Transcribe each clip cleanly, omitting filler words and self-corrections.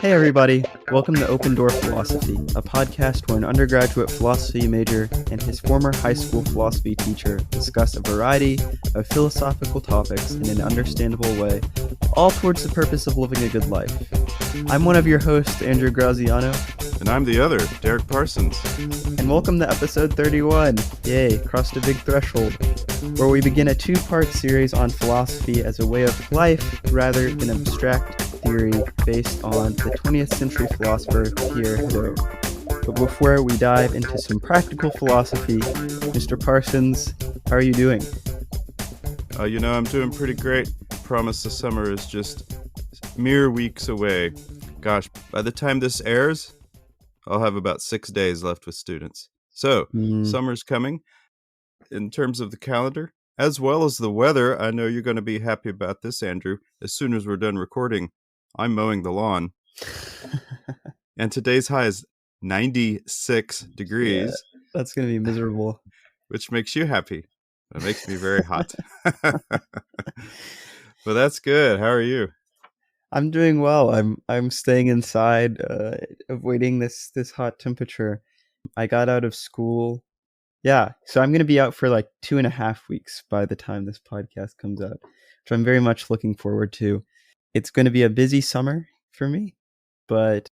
Hey everybody, welcome to Open Door Philosophy, a podcast where an undergraduate philosophy major and his former high school philosophy teacher discuss a variety of philosophical topics in an understandable way, all towards the purpose of living a good life. I'm one of your hosts, Andrew Graziano. And I'm the other, Derek Parsons. And welcome to episode 31. Yay, crossed a big threshold, where we begin a two-part series on philosophy as a way of life rather than abstract theory based on the 20th century philosopher Pierre Hadot. But before we dive into some practical philosophy, Mr. Parsons, how are you doing? I'm doing pretty great. Promise the summer is just mere weeks away. Gosh, by the time this airs, I'll have about 6 days left with students. So, Summer's coming. In terms of the calendar, as well as the weather, I know you're going to be happy about this, Andrew. As soon as we're done recording, I'm mowing the lawn. And today's high is 96 degrees. Yeah, that's going to be miserable. Which makes you happy. It makes me very hot. But that's good. How are you? I'm doing well. I'm staying inside, avoiding this hot temperature. I got out of school. Yeah, so I'm going to be out for like 2.5 weeks by the time this podcast comes out, which I'm very much looking forward to. It's going to be a busy summer for me, but,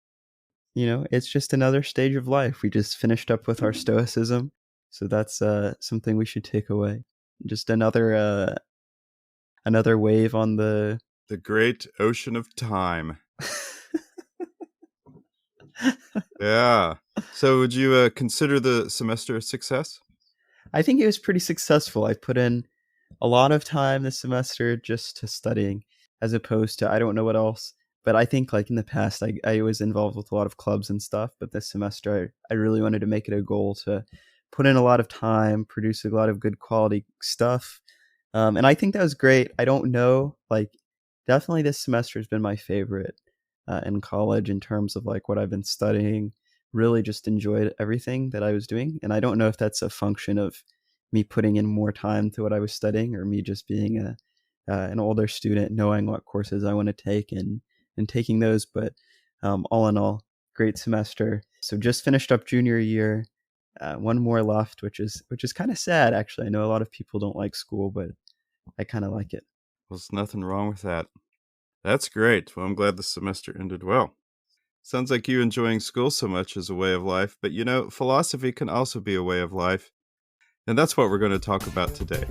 it's just another stage of life. We just finished up with our Stoicism, so that's something we should take away. Just another wave on the great ocean of time. Yeah. So would you consider the semester a success? I think it was pretty successful. I put in a lot of time this semester just to studying, as opposed to I don't know what else. But I think like in the past, I was involved with a lot of clubs and stuff. But this semester, I really wanted to make it a goal to put in a lot of time, produce a lot of good quality stuff. And I think that was great. I don't know, definitely this semester has been my favorite in college in terms of like what I've been studying. Really just enjoyed everything that I was doing. And I don't know if that's a function of me putting in more time to what I was studying or me just being an older student, knowing what courses I want to take and taking those. But all in all, great semester. So just finished up junior year. One more left, which is kind of sad, actually. I know a lot of people don't like school, but I kind of like it. Well, there's nothing wrong with that. That's great. Well, I'm glad the semester ended well. Sounds like you enjoying school so much is a way of life, but philosophy can also be a way of life. And that's what we're going to talk about today.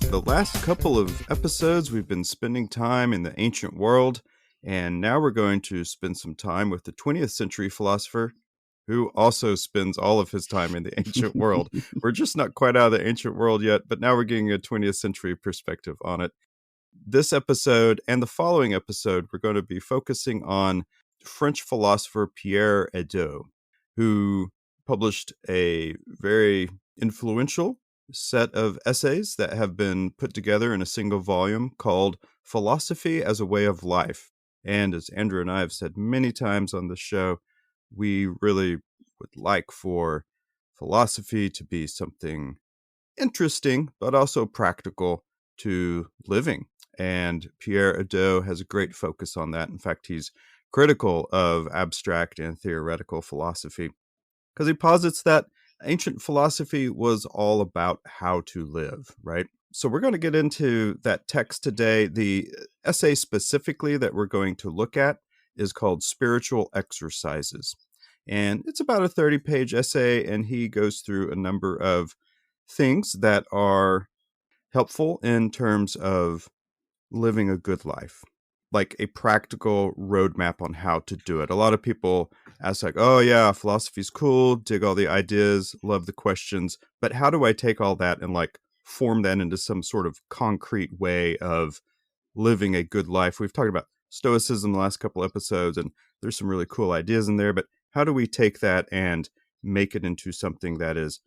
The last couple of episodes, we've been spending time in the ancient world, and now we're going to spend some time with the 20th century philosopher who also spends all of his time in the ancient world. We're just not quite out of the ancient world yet, but now we're getting a 20th century perspective on it. This episode and the following episode, we're going to be focusing on French philosopher Pierre Hadot, who published a very influential set of essays that have been put together in a single volume called Philosophy as a Way of Life. And as Andrew and I have said many times on the show, we really would like for philosophy to be something interesting, but also practical to living. And Pierre Hadot has a great focus on that. In fact, he's critical of abstract and theoretical philosophy because he posits that ancient philosophy was all about how to live, right? So we're going to get into that text today. The essay specifically that we're going to look at is called Spiritual Exercises. And it's about a 30-page essay, and he goes through a number of things that are helpful in terms of living a good life, like a practical roadmap on how to do it. A lot of people ask like, oh yeah, philosophy's cool, dig all the ideas, love the questions, but how do I take all that and form that into some sort of concrete way of living a good life? We've talked about Stoicism the last couple episodes, and there's some really cool ideas in there, but how do we take that and make it into something that is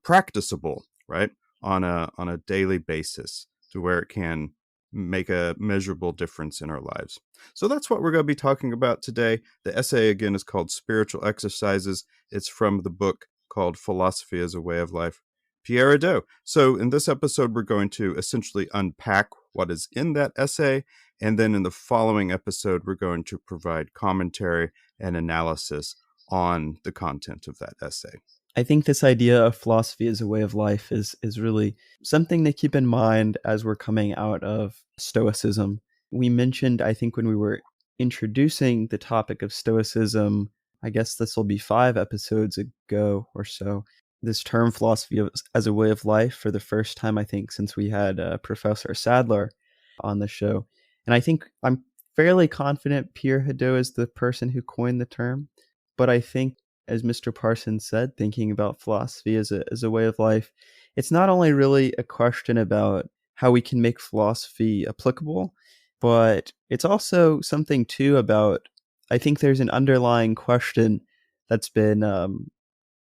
practicable, right? On a daily basis to where it can make a measurable difference in our lives. So that's what we're going to be talking about today. The essay, again, is called Spiritual Exercises. It's from the book called Philosophy as a Way of Life, Pierre Hadot. So in this episode, we're going to essentially unpack what is in that essay. And then in the following episode, we're going to provide commentary and analysis on the content of that essay. I think this idea of philosophy as a way of life is really something to keep in mind as we're coming out of Stoicism. We mentioned, I think, when we were introducing the topic of Stoicism, I guess this will be 5 episodes ago or so, this term philosophy as a way of life for the first time, I think, since we had Professor Sadler on the show. And I think I'm fairly confident Pierre Hadot is the person who coined the term. But I think, as Mr. Parsons said, thinking about philosophy as a way of life, it's not only really a question about how we can make philosophy applicable, but it's also something too about, I think there's an underlying question that's been,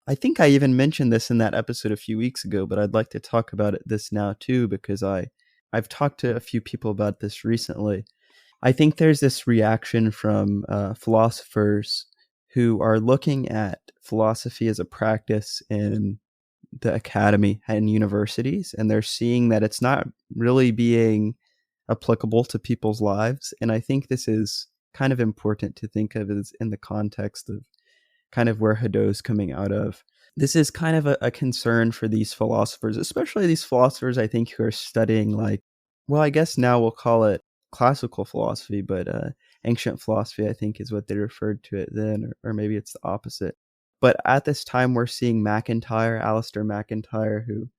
I think I even mentioned this in that episode a few weeks ago, but I'd like to talk about it this now too, because I've talked to a few people about this recently. I think there's this reaction from philosophers who are looking at philosophy as a practice in the academy and universities, and they're seeing that it's not really being applicable to people's lives. And I think this is kind of important to think of as in the context of kind of where Hadot's coming out of. This is kind of a concern for these philosophers, especially these philosophers, I think, who are studying, like, well, I guess now we'll call it classical philosophy, but ancient philosophy, I think, is what they referred to it then, or maybe it's the opposite. But at this time, we're seeing Alistair McIntyre, who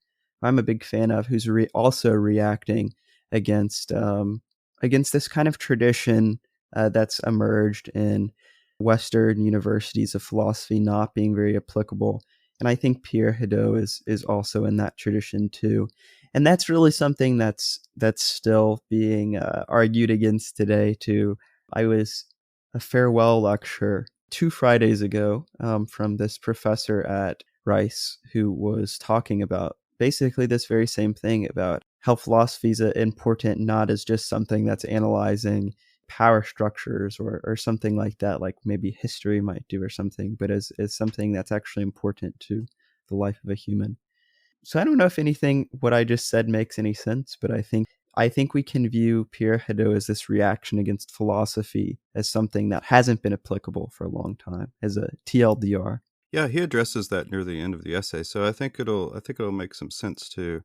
I'm a big fan of, who's also reacting against this kind of tradition that's emerged in Western universities of philosophy not being very applicable. And I think Pierre Hadot is also in that tradition too. And that's really something that's still being argued against today too. I was a farewell lecture 2 Fridays ago from this professor at Rice who was talking about basically this very same thing about how philosophy is important, not as just something that's analyzing power structures or something like that, like maybe history might do or something, but as something that's actually important to the life of a human. So I don't know if anything what I just said makes any sense, but I think we can view Pierre Hadot as this reaction against philosophy as something that hasn't been applicable for a long time, as a TLDR. Yeah, he addresses that near the end of the essay, so I think it'll make some sense to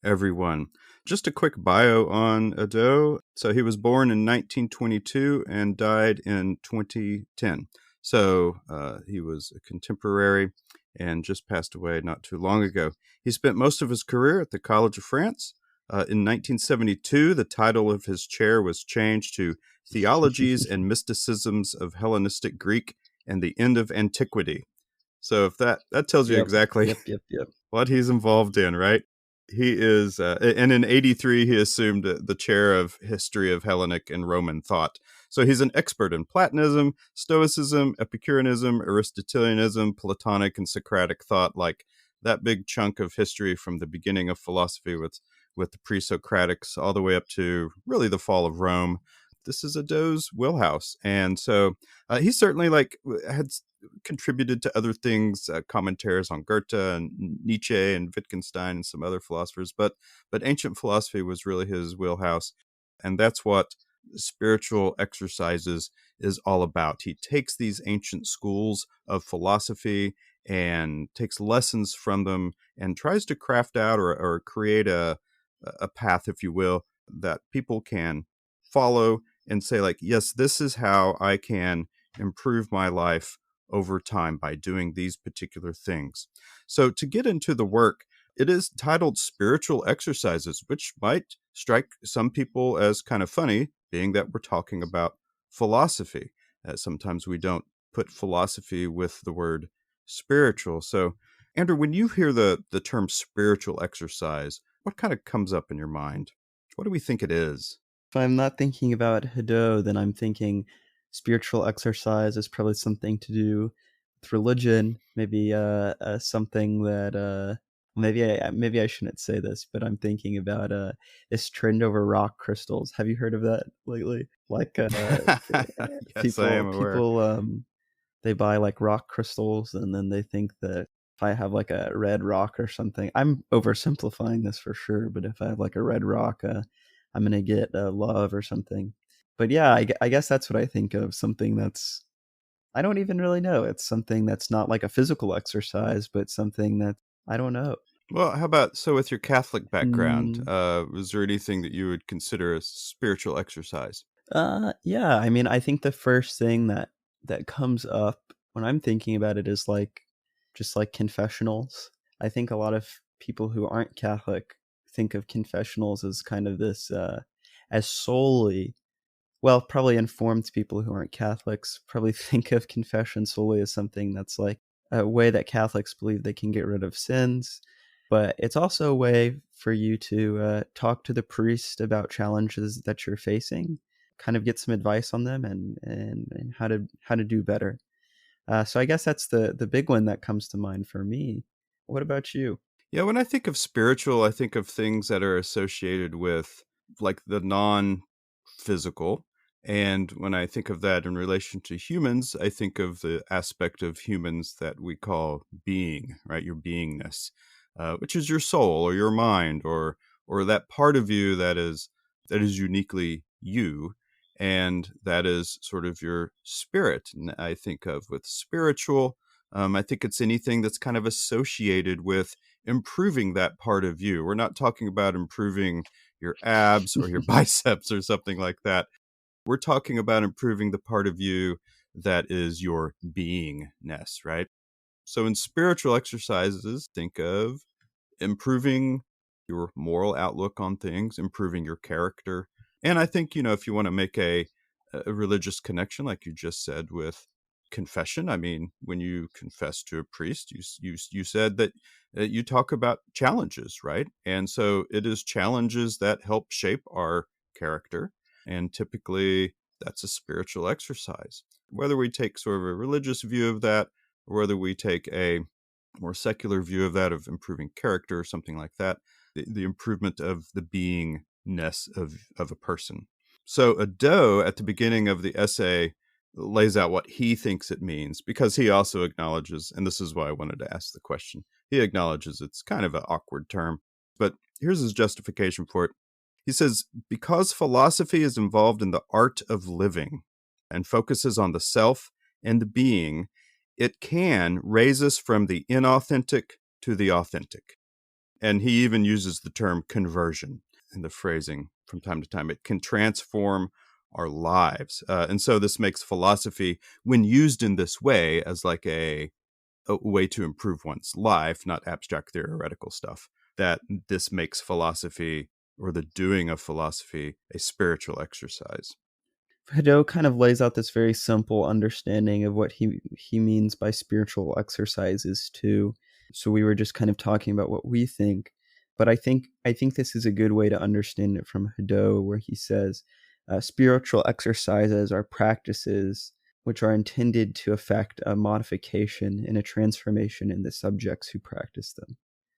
everyone. Just a quick bio on Hadot. So he was born in 1922 and died in 2010. So he was a contemporary and just passed away not too long ago. He spent most of his career at the College of France. In 1972, the title of his chair was changed to Theologies and Mysticisms of Hellenistic Greek and the End of Antiquity. So if that tells you exactly Yep. what he's involved in, right? He is, and in 83, he assumed the chair of history of Hellenic and Roman thought. So he's an expert in Platonism, Stoicism, Epicureanism, Aristotelianism, Platonic, and Socratic thought, like that big chunk of history from the beginning of philosophy with the pre-Socratics all the way up to really the fall of Rome. This is Hadot's wheelhouse. And so he certainly had contributed to other things, commentaries on Goethe and Nietzsche and Wittgenstein and some other philosophers, but ancient philosophy was really his wheelhouse. And that's what spiritual exercises is all about. He takes these ancient schools of philosophy and takes lessons from them and tries to craft out or create a path, if you will, that people can follow and say, like, yes, this is how I can improve my life over time by doing these particular things. So to get into the work, it is titled Spiritual Exercises, which might strike some people as kind of funny, being that we're talking about philosophy. Sometimes we don't put philosophy with the word spiritual. So, Andrew, when you hear the term spiritual exercise, what kind of comes up in your mind? What do we think it is? If I'm not thinking about Hadot, then I'm thinking spiritual exercise is probably something to do with religion. Maybe something that maybe I shouldn't say this, but I'm thinking about this trend over rock crystals. Have you heard of that lately? Like Yes, I am aware. they buy like rock crystals, and then they think that if I have like a red rock or something, I'm oversimplifying this for sure, but if I have like a red rock, I'm gonna get love or something. But yeah, I guess that's what I think of, something that's, I don't even really know. It's something that's not like a physical exercise, but something that, I don't know. Well, how about, so with your Catholic background, Mm, was there anything that you would consider a spiritual exercise? yeah, I mean, I think the first thing that comes up when I'm thinking about it is like just like confessionals. I think a lot of people who aren't Catholic think of confessionals as kind of this as solely, well, probably informed people who aren't Catholics probably think of confession solely as something that's like a way that Catholics believe they can get rid of sins. But it's also a way for you to talk to the priest about challenges that you're facing, kind of get some advice on them, and how to do better. So I guess that's the big one that comes to mind for me. What about you? Yeah, when I think of spiritual, I think of things that are associated with like the non-physical. And when I think of that in relation to humans, I think of the aspect of humans that we call being, right? Your beingness, which is your soul or your mind, or that part of you that is uniquely you, and that is sort of your spirit. And I think of with spiritual, I think it's anything that's kind of associated with improving that part of you. We're not talking about improving your abs or your biceps or something like that. We're talking about improving the part of you that is your beingness, right? So in spiritual exercises, think of improving your moral outlook on things, improving your character. And I think, if you want to make a religious connection, like you just said with confession, I mean, when you confess to a priest, you said that you talk about challenges, right? And so it is challenges that help shape our character. And typically that's a spiritual exercise. Whether we take sort of a religious view of that, or whether we take a more secular view of that, of improving character or something like that, the improvement of the beingness of a person. So Hadot, at the beginning of the essay, lays out what he thinks it means, because he also acknowledges, and this is why I wanted to ask the question, he acknowledges it's kind of an awkward term, but here's his justification for it. He says, because philosophy is involved in the art of living and focuses on the self and the being, it can raise us from the inauthentic to the authentic. And he even uses the term conversion in the phrasing from time to time. It can transform our lives. And so this makes philosophy, when used in this way, as like a way to improve one's life, not abstract theoretical stuff, that this makes philosophy, or the doing of philosophy, a spiritual exercise. Hadot kind of lays out this very simple understanding of what he means by spiritual exercises too. So we were just kind of talking about what we think, but I think this is a good way to understand it from Hadot, where he says spiritual exercises are practices which are intended to effect a modification and a transformation in the subjects who practice them.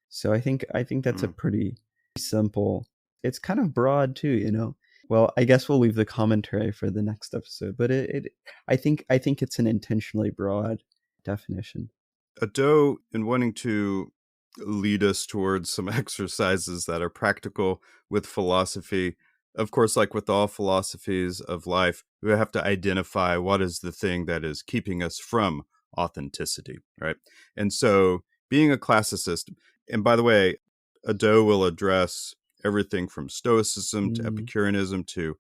So I think that's a Mm. pretty simple. It's kind of broad too, you know. Well, I guess we'll leave the commentary for the next episode, but I think it's an intentionally broad definition. Hadot, in wanting to lead us towards some exercises that are practical with philosophy, of course, like with all philosophies of life, we have to identify what is the thing that is keeping us from authenticity, right? And so being a classicist, and by the way, Hadot will address everything from Stoicism to Mm, Epicureanism to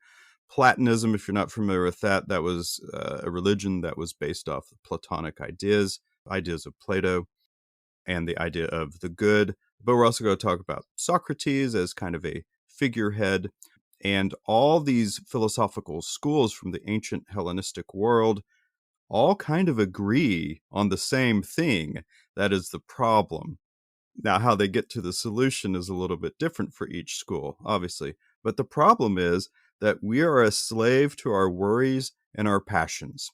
Platonism. If you're not familiar with that, that was a religion that was based off of Platonic ideas of Plato, and the idea of the good. But we're also going to talk about Socrates as kind of a figurehead, and all these philosophical schools from the ancient Hellenistic world all kind of agree on the same thing. That is the problem. Now, how they get to the solution is a little bit different for each school, obviously. But the problem is that we are a slave to our worries and our passions.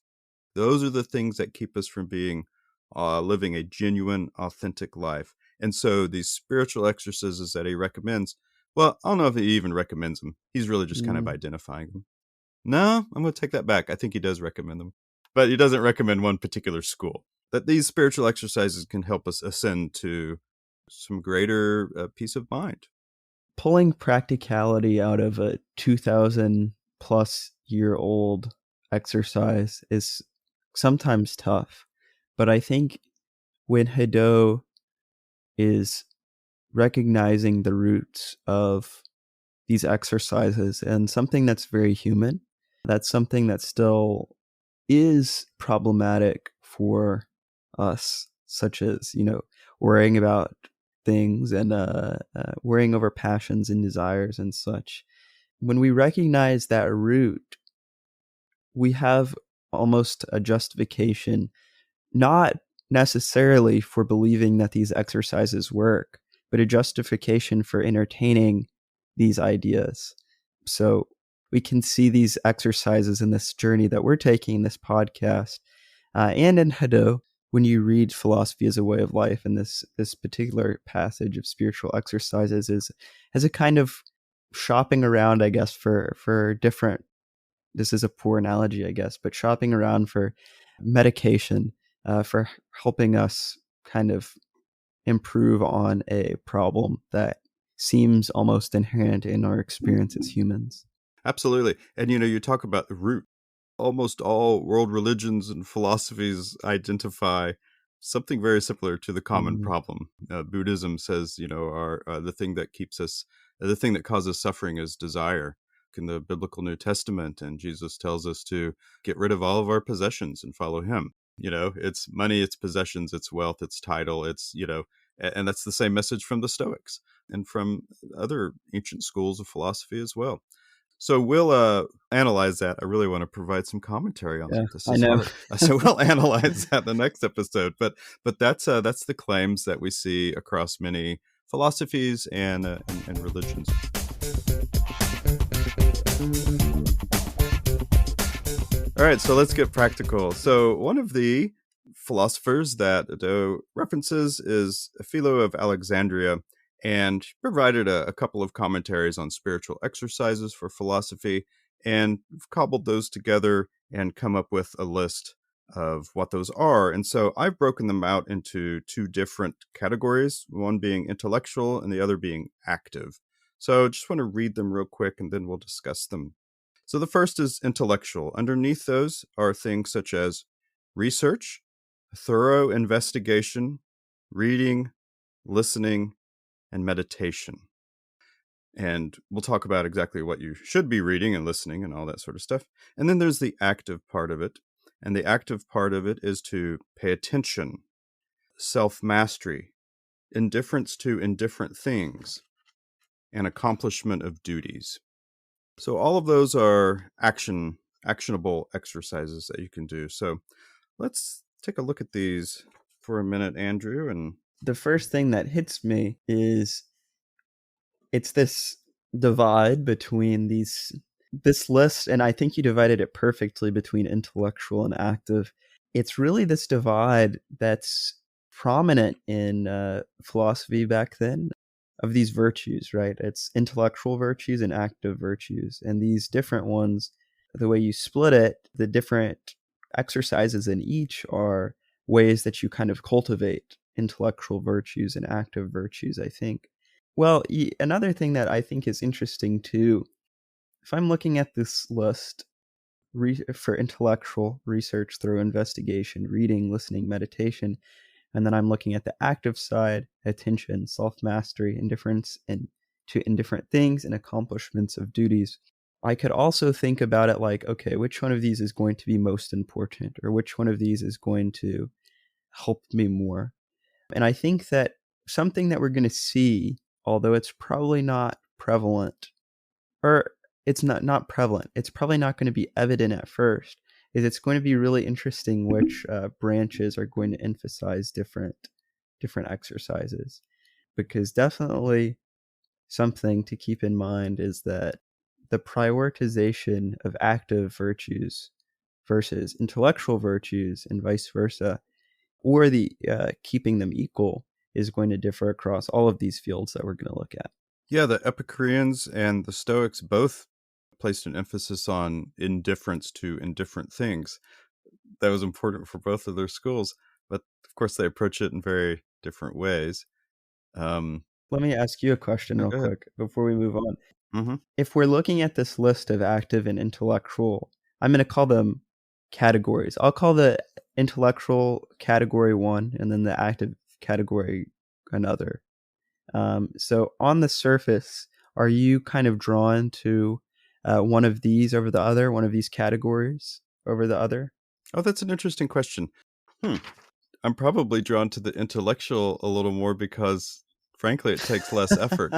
Those are the things that keep us from being living a genuine, authentic life. And so these spiritual exercises that he recommends, well, I don't know if he even recommends them. He's really just kind of mm. identifying them. No, I'm going to take that back. I think he does recommend them. But he doesn't recommend one particular school. That these spiritual exercises can help us ascend to some greater peace of mind. pulling practicality out of a 2000 plus year old exercise is sometimes tough. But I think when Hadot is recognizing the roots of these exercises and something that's very human, that's something that still is problematic for us, such as, worrying about things and worrying over passions and desires and such. When we recognize that root, we have almost a justification, not necessarily for believing that these exercises work, but a justification for entertaining these ideas. So we can see these exercises in this journey that we're taking in this podcast, and in Hadot, when you read Philosophy as a Way of Life, and this particular passage of spiritual exercises is as a kind of shopping around, I guess, for different. This is a poor analogy, I guess, but shopping around for medication, for helping us kind of improve on a problem that seems almost inherent in our experience as humans. Absolutely. And you talk about the root. Almost all world religions and philosophies identify something very similar to the common problem. Buddhism says, the thing that keeps us, the thing that causes suffering is desire. In the biblical New Testament, and Jesus tells us to get rid of all of our possessions and follow him. It's money, it's possessions, it's wealth, it's title, it's, and that's the same message from the Stoics and from other ancient schools of philosophy as well. So we'll analyze that. I really want to provide some commentary on Yeah, this I as know. well. So we'll analyze that the next episode. But that's the claims that we see across many philosophies and religions. All right, so let's get practical. So one of the philosophers that Hadot references is Philo of Alexandria, and provided a couple of commentaries on spiritual exercises for philosophy, and cobbled those together and come up with a list of what those are. And so I've broken them out into two different categories, one being intellectual and the other being active. So just want to read them real quick and then we'll discuss them. So the first is intellectual. Underneath those are things such as research, thorough investigation, reading, listening, and meditation. And we'll talk about exactly what you should be reading and listening and all that sort of stuff. And then there's the active part of it. And the active part of it is to pay attention, self-mastery, indifference to indifferent things, and accomplishment of duties. So all of those are actionable exercises that you can do. So let's take a look at these for a minute, Andrew. And the first thing that hits me is it's this divide between this list, and I think you divided it perfectly between intellectual and active. It's really this divide that's prominent in philosophy back then, of these virtues, right? It's intellectual virtues and active virtues. And these different ones, the way you split it, the different exercises in each are ways that you kind of cultivate intellectual virtues and active virtues, I think. Well, another thing that I think is interesting too, if I'm looking at this list for intellectual research, through investigation, reading, listening, meditation, and then I'm looking at the active side, attention, self-mastery, indifference to indifferent things, and accomplishments of duties. I could also think about it like, okay, which one of these is going to be most important, or which one of these is going to help me more? And I think that something that we're going to see, although it's probably not prevalent, or it's not prevalent, it's probably not going to be evident at first, is it's going to be really interesting which branches are going to emphasize different exercises. Because definitely something to keep in mind is that the prioritization of active virtues versus intellectual virtues and vice versa, or the keeping them equal, is going to differ across all of these fields that we're going to look at. Yeah, the Epicureans and the Stoics both placed an emphasis on indifference to indifferent things. That was important for both of their schools, but of course they approach it in very different ways. let me ask you a question No, real go ahead. quick before we move on. Hmm. If we're looking at this list of active and intellectual, I'm going to call them categories. I'll call the intellectual category one and then the active category another. So on the surface, are you kind of drawn to one of these over the other, one of these categories over the other? Oh, that's an interesting question. Hmm. I'm probably drawn to the intellectual a little more because, frankly, it takes less effort.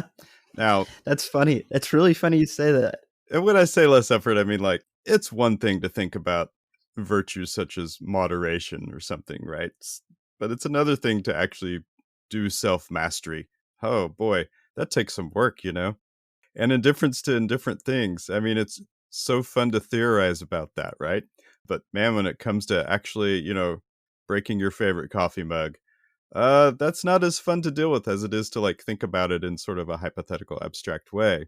Now, That's funny. It's really funny you say that. and when I say less effort, I mean like it's one thing to think about virtues such as moderation or something, right? But it's another thing to actually do self mastery. Oh boy, that takes some work, you know? And indifference to indifferent things. I mean, it's so fun to theorize about that, right? But man, when it comes to actually, breaking your favorite coffee mug, that's not as fun to deal with as it is to like think about it in sort of a hypothetical abstract way.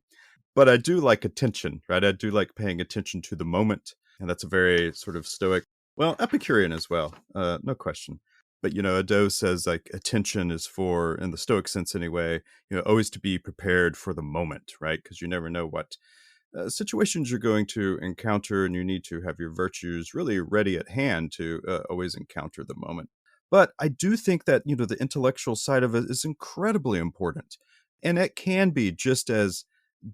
But I do like attention, right? I do like paying attention to the moment. And that's a very sort of stoic, well, Epicurean as well, no question. But, Hadot says like attention is for, in the stoic sense anyway, always to be prepared for the moment, right? Because you never know what situations you're going to encounter, and you need to have your virtues really ready at hand to always encounter the moment. But I do think that, the intellectual side of it is incredibly important. And it can be just as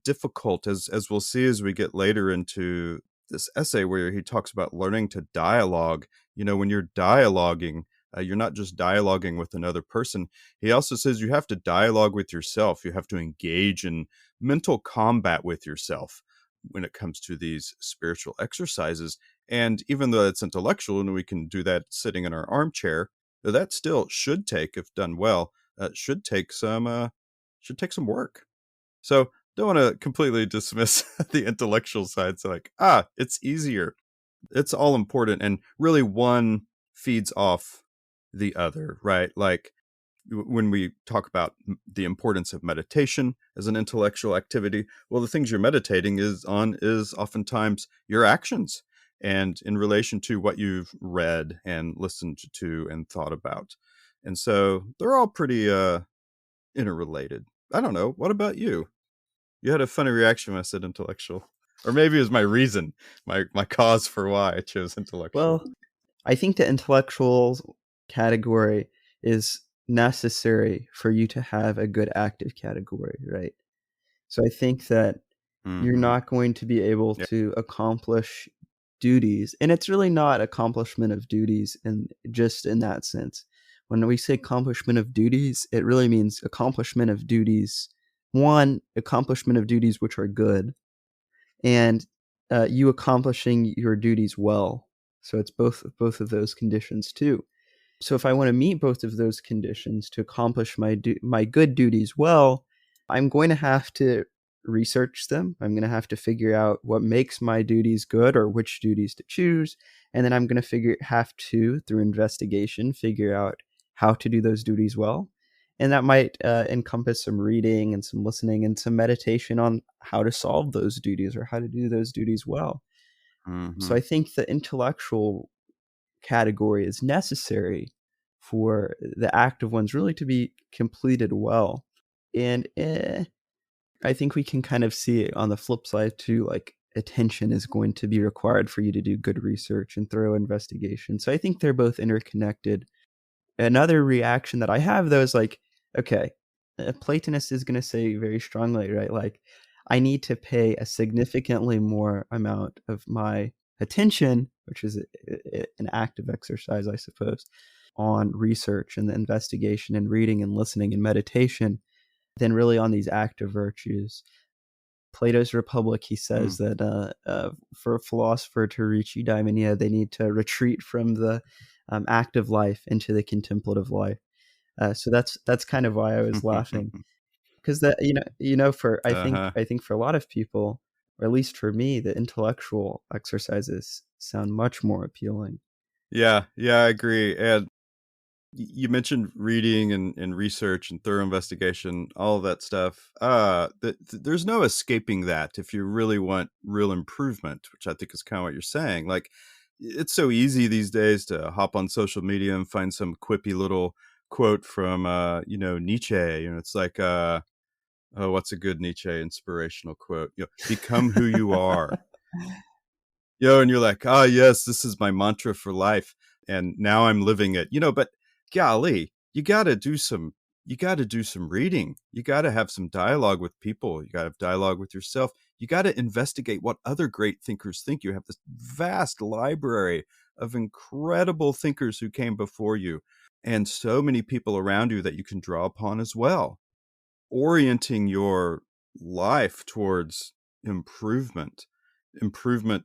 difficult as we'll see as we get later into this essay where he talks about learning to dialogue. When you're dialoguing, you're not just dialoguing with another person. He also says you have to dialogue with yourself. You have to engage in mental combat with yourself when it comes to these spiritual exercises. And even though it's intellectual and we can do that sitting in our armchair, that still should take, if done well, should take some work. So don't want to completely dismiss the intellectual side. So like, it's easier. It's all important. And really one feeds off the other, right? Like when we talk about the importance of meditation as an intellectual activity, well, the things you're meditating is oftentimes your actions and in relation to what you've read and listened to and thought about. And so they're all pretty interrelated. I don't know. What about you? You had a funny reaction when I said intellectual. Or maybe it was my reason, my cause for why I chose intellectual. Well, I think the intellectual category is necessary for you to have a good active category, right? So I think that you're Mm-hmm. not going to be able Yeah. to accomplish duties, and it's really not accomplishment of duties in just in that sense. When we say accomplishment of duties, it really means accomplishment of duties. One, accomplishment of duties which are good, and you accomplishing your duties well. So it's both of those conditions too. So if I want to meet both of those conditions to accomplish my good duties well, I'm going to have to research them. I'm going to have to figure out what makes my duties good or which duties to choose, and then I'm going to have to through investigation figure out how to do those duties well. And that might encompass some reading and some listening and some meditation on how to solve those duties or how to do those duties well. Mm-hmm. So I think the intellectual category is necessary for the active ones really to be completed well. And I think we can kind of see it on the flip side too, like attention is going to be required for you to do good research and thorough investigation. So I think they're both interconnected. Another reaction that I have though is like, okay, a Platonist is going to say very strongly, right? Like, I need to pay a significantly more amount of my attention, which is an active exercise, I suppose, on research and the investigation and reading and listening and meditation than really on these active virtues. Plato's Republic, he says that for a philosopher to reach eudaimonia, they need to retreat from the active life into the contemplative life. So that's kind of why I was laughing, because that for Uh-huh. I think for a lot of people, or at least for me, the intellectual exercises sound much more appealing. Yeah, I agree. And you mentioned reading and research and thorough investigation, all of that stuff. There's no escaping that if you really want real improvement, which I think is kind of what you're saying. Like, it's so easy these days to hop on social media and find some quippy little quote from Nietzsche. It's like oh, what's a good Nietzsche inspirational quote? Become who you are. And you're like, oh yes, this is my mantra for life, and now I'm living it. But golly, you got to do some reading. You got to have some dialogue with people. You got to have dialogue with yourself. You got to investigate what other great thinkers think. You have this vast library of incredible thinkers who came before you, and so many people around you that you can draw upon as well, orienting your life towards improvement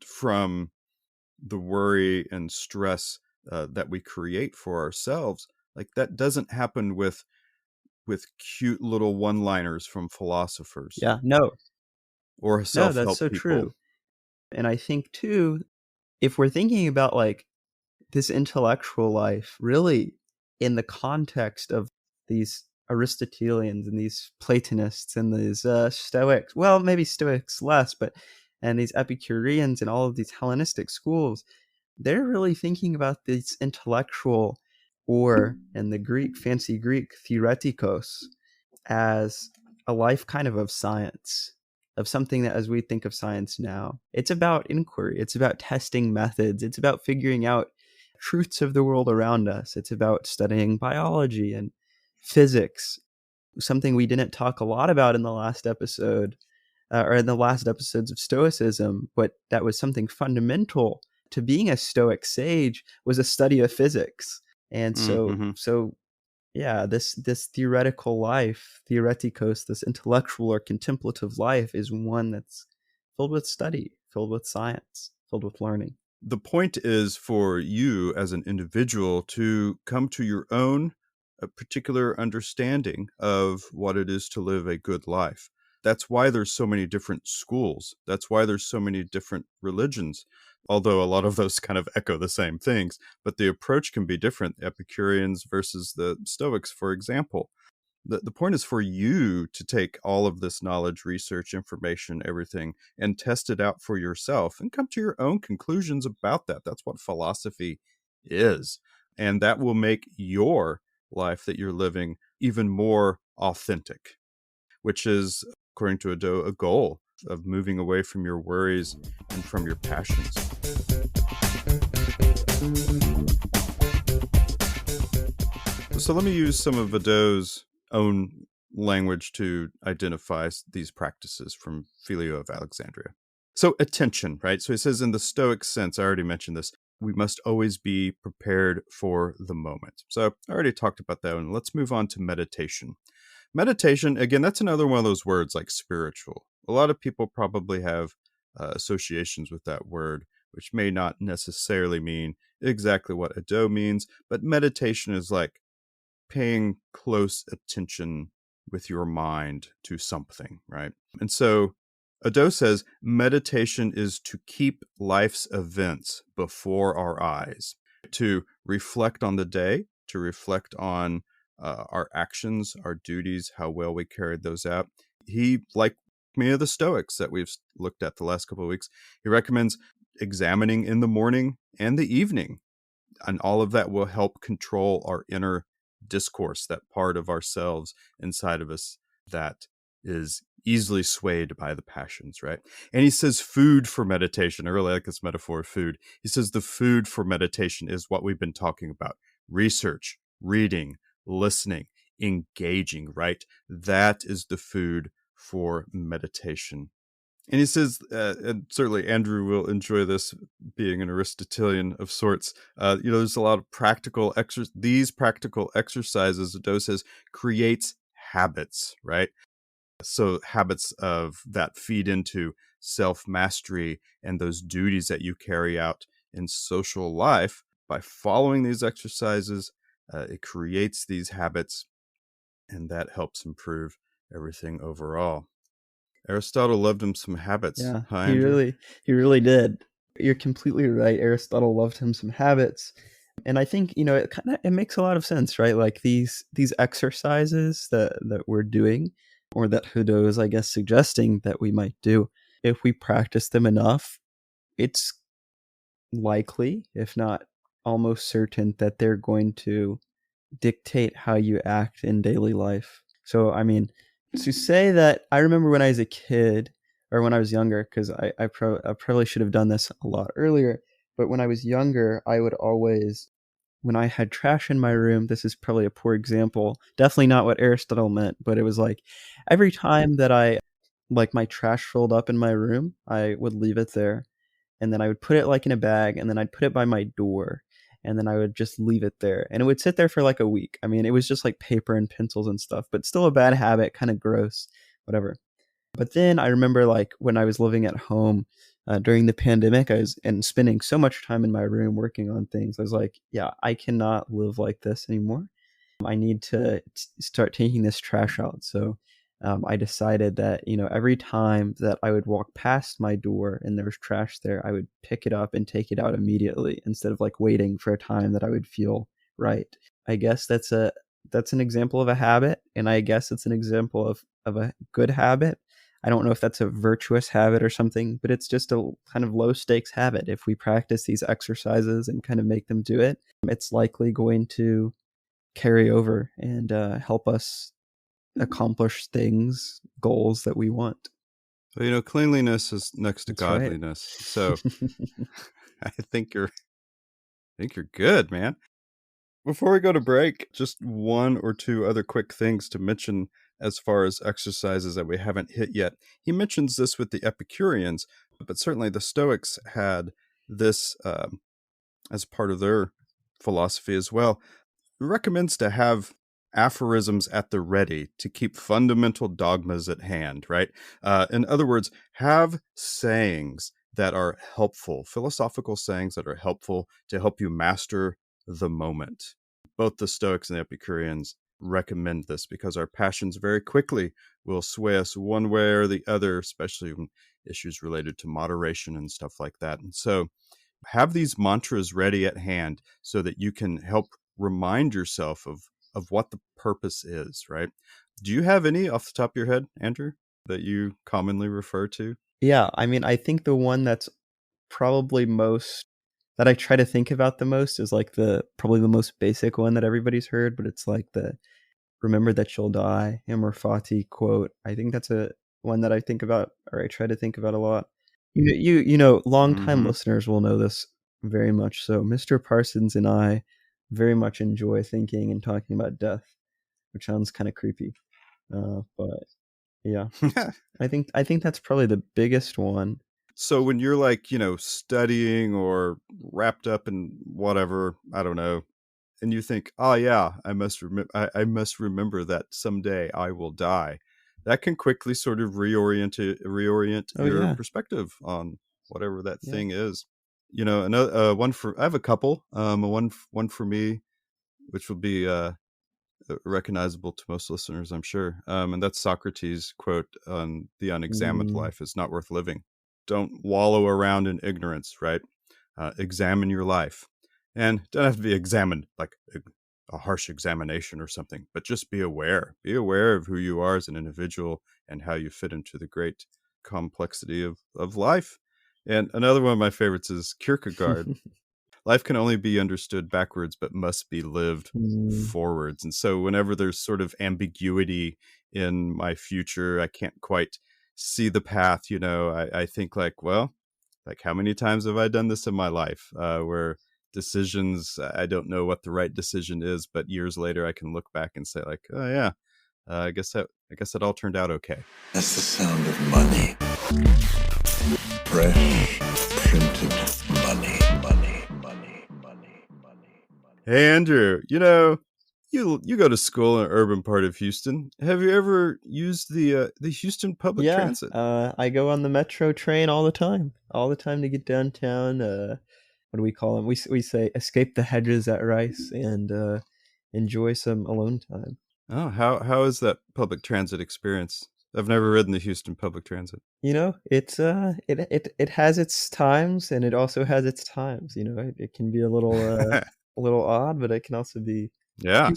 from the worry and stress that we create for ourselves. Like, that doesn't happen with cute little one-liners from philosophers Yeah, no, or no, that's self-help so people. true. And I think too, if we're thinking about like this intellectual life, really in the context of these Aristotelians and these Platonists and these Stoics, well, maybe Stoics less, but and these Epicureans and all of these Hellenistic schools, they're really thinking about this intellectual, or in the Greek, fancy Greek, theoretikos, as a life kind of science, of something that as we think of science now, it's about inquiry, it's about testing methods, it's about figuring out truths of the world around us, it's about studying biology and physics, something we didn't talk a lot about in the last episode, or in the last episodes of Stoicism, but that was something fundamental to being a Stoic sage, was a study of physics. And Mm-hmm. yeah, this theoretical life, theoretikos, this intellectual or contemplative life, is one that's filled with study, filled with science, filled with learning. The point is for you as an individual to come to your own particular understanding of what it is to live a good life. That's why there's so many different schools. That's why there's so many different religions, although a lot of those kind of echo the same things, but the approach can be different. Epicureans versus the Stoics, for example. The point is for you to take all of this knowledge, research, information, everything, and test it out for yourself and come to your own conclusions about that. That's what philosophy is. And that will make your life that you're living even more authentic, which is, according to Hadot, a goal of moving away from your worries and from your passions. So let me use some of Hadot's own language to identify these practices from Philo of Alexandria. So attention, right? So he says, in the Stoic sense, I already mentioned this, we must always be prepared for the moment. So I already talked about that one. Let's move on to meditation. Meditation, again, that's another one of those words like spiritual. A lot of people probably have associations with that word, which may not necessarily mean exactly what Hadot means, but meditation is like paying close attention with your mind to something, right? And so Hadot says meditation is to keep life's events before our eyes, to reflect on the day, to reflect on our actions, our duties, how well we carried those out. He, like many of the Stoics that we've looked at the last couple of weeks, he recommends examining in the morning and the evening. And all of that will help control our inner discourse, that part of ourselves inside of us that is easily swayed by the passions, right? And he says food for meditation. I really like this metaphor of food. He says the food for meditation is what we've been talking about: research, reading, listening, engaging, right? That is the food for meditation. And he says, and certainly Andrew will enjoy this, being an Aristotelian of sorts. There's a lot of these practical exercises, Hadot says, creates habits, right? So habits of that feed into self-mastery and those duties that you carry out in social life. By following these exercises, it creates these habits, and that helps improve everything overall. Aristotle loved him some habits. Yeah, Huh, Andrew? he really did. You're completely right. Aristotle loved him some habits. And I think, it makes a lot of sense, right? Like these exercises that we're doing, or that Hadot is, I guess, suggesting that we might do, if we practice them enough, it's likely, if not almost certain, that they're going to dictate how you act in daily life. So, I mean, to say that I remember when I was a kid or when I was younger, because I probably should have done this a lot earlier, but when I was younger, I would always, when I had trash in my room, this is probably a poor example, definitely not what Aristotle meant, but it was like every time that like my trash filled up in my room, I would leave it there, and then I would put it like in a bag, and then I'd put it by my door, and then I would just leave it there, and it would sit there for like a week. I mean, it was just like paper and pencils and stuff, but still a bad habit, kind of gross, whatever. But then I remember like when I was living at home during the pandemic, I was and spending so much time in my room working on things. I was like, yeah, I cannot live like this anymore. I need to start taking this trash out. So I decided that, every time that I would walk past my door and there was trash there, I would pick it up and take it out immediately instead of like waiting for a time that I would feel right. I guess that's an example of a habit, and I guess it's an example of a good habit. I don't know if that's a virtuous habit or something, but it's just a kind of low stakes habit. If we practice these exercises and kind of make them do it, it's likely going to carry over and help us accomplish goals that we want. Well, cleanliness is next to That's right. godliness. So I think you're good, man. Before we go to break, just one or two other quick things to mention as far as exercises that we haven't hit yet. He mentions this with the Epicureans, but certainly the Stoics had this as part of their philosophy as well. He recommends to have aphorisms at the ready to keep fundamental dogmas at hand, right? In other words, have sayings that are helpful, philosophical sayings that are helpful to help you master the moment. Both the Stoics and the Epicureans recommend this because our passions very quickly will sway us one way or the other, especially when issues related to moderation and stuff like that. And so have these mantras ready at hand so that you can help remind yourself of what the purpose is, right? Do you have any off the top of your head, Andrew, that you commonly refer to? Yeah, I mean, I think the one that's probably most that I try to think about the most is like probably the most basic one that everybody's heard, but it's like the "Remember that you'll die" Amor Fati quote. I think that's a one that I think about, or I try to think about a lot. Longtime Mm-hmm. listeners will know this very much. So, Mr. Parsons and I very much enjoy thinking and talking about death, which sounds kind of creepy, but yeah, I think that's probably the biggest one. So when you're like, studying or wrapped up in whatever, I don't know, and you think, oh yeah, I must remember that someday I will die. That can quickly sort of reorient Oh your yeah, perspective on whatever that yeah. thing is. Another one for I have a couple. One for me, which will be recognizable to most listeners, I'm sure. And that's Socrates' quote on the unexamined Mm, life is not worth living. Don't wallow around in ignorance, right? Examine your life. And don't have to be examined like a harsh examination or something, but just be aware. Be aware of who you are as an individual and how you fit into the great complexity of life. And another one of my favorites is Kierkegaard. Life can only be understood backwards, but must be lived mm, forwards. And so whenever there's sort of ambiguity in my future, I can't quite see the path, I think like, well, like how many times have I done this in my life where decisions, I don't know what the right decision is, but years later I can look back and say like, oh yeah, I guess that all turned out okay. That's the sound of money. Fresh, printed money, money, money, money, money, money. Hey Andrew, you go to school in an urban part of Houston. Have you ever used the Houston public yeah, transit? I go on the metro train all the time to get downtown. What do we call them? We say escape the hedges at Rice and enjoy some alone time. Oh, how is that public transit experience? I've never ridden the Houston public transit. It has its times and it also has its times. It can be a little odd, but it can also be Yeah.